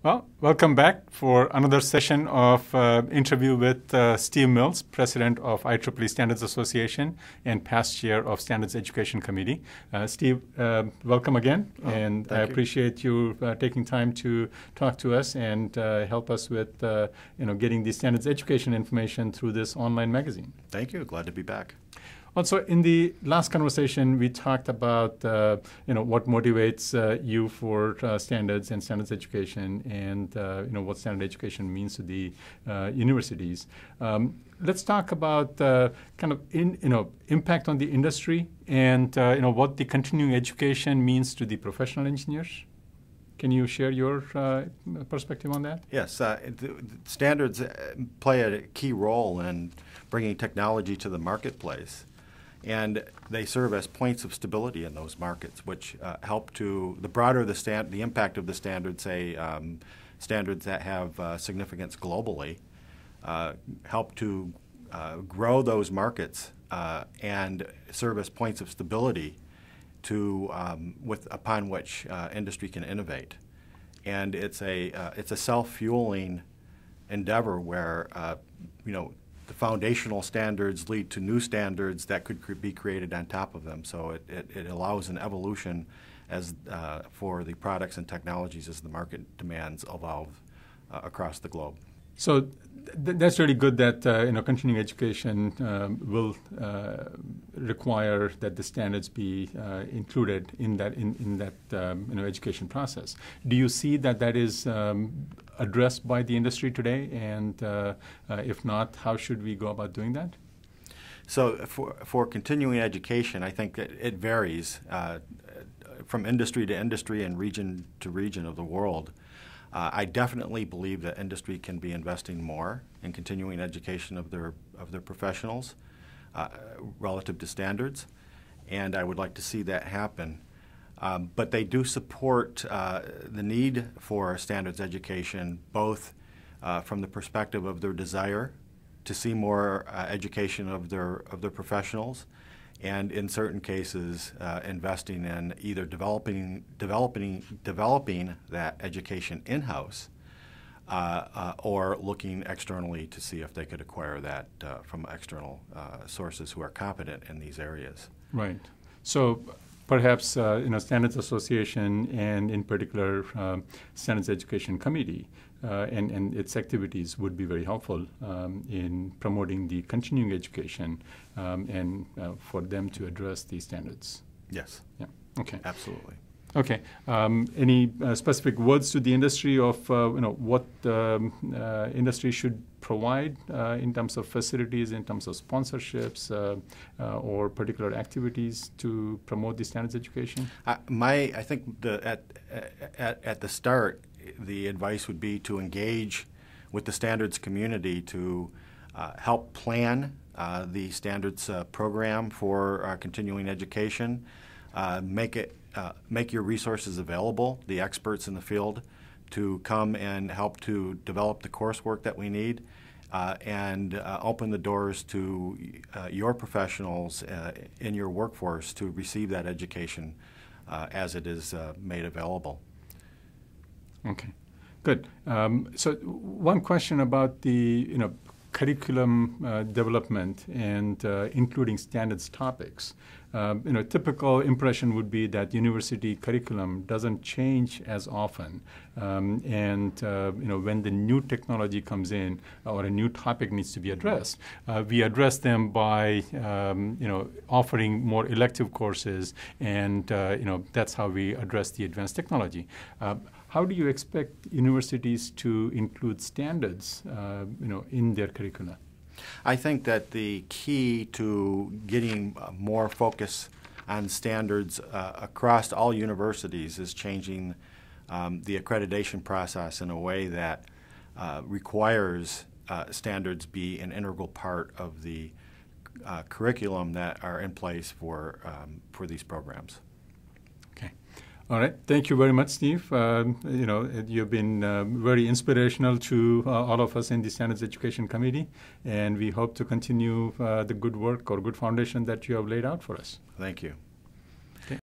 Well, welcome back for another session of interview with Steve Mills, President of IEEE Standards Association and past chair of Standards Education Committee. Steve, welcome again, and I appreciate you taking time to talk to us and help us with getting the standards education information through this online magazine. Thank you. Glad to be back. Also, in the last conversation, we talked about what motivates you for standards and standards education, and what standard education means to the universities. Let's talk about impact on the industry and what the continuing education means to the professional engineers. Can you share your perspective on that? Yes, standards play a key role in bringing technology to the marketplace. And they serve as points of stability in those markets, which help to, the broader the impact of the standards, say standards that have significance globally, help to grow those markets and serve as points of stability to upon which industry can innovate. And it's a self-fueling endeavor where the foundational standards lead to new standards that could be created on top of them. So it allows an evolution as for the products and technologies as the market demands evolve across the globe. So that's really good that continuing education will require that the standards be included in that education process. Do you see that is addressed by the industry today? And if not, how should we go about doing that? So for continuing education, I think that it varies from industry to industry and region to region of the world. I definitely believe that industry can be investing more in continuing education of their professionals relative to standards, and I would like to see that happen. But they do support the need for standards education, both from the perspective of their desire to see more education of their professionals, and in certain cases investing in either developing that education in-house or looking externally to see if they could acquire that from external sources who are competent in these areas. Right. So perhaps Standards Association and in particular Standards Education Committee and its activities would be very helpful in promoting the continuing education and for them to address these standards. Yes. Yeah. Okay. Absolutely. Okay. Any specific words to the industry of what industry should provide in terms of facilities, in terms of sponsorships, or particular activities to promote the standards education? I think at the start, the advice would be to engage with the standards community to help plan the standards program for continuing education, make your resources available, the experts in the field, to come and help to develop the coursework that we need, and open the doors to your professionals in your workforce to receive that education as it is made available. Okay, good. So one question about the curriculum development and including standards topics. Typical impression would be that university curriculum doesn't change as often, and when the new technology comes in or a new topic needs to be addressed, we address them by offering more elective courses, and that's how we address the advanced technology. How do you expect universities to include standards, in their curricula? I think that the key to getting more focus on standards across all universities is changing the accreditation process in a way that requires standards be an integral part of the curriculum that are in place for these programs. All right. Thank you very much, Steve. You've been very inspirational to all of us in the Standards Education Committee, and we hope to continue the good work or good foundation that you have laid out for us. Thank you.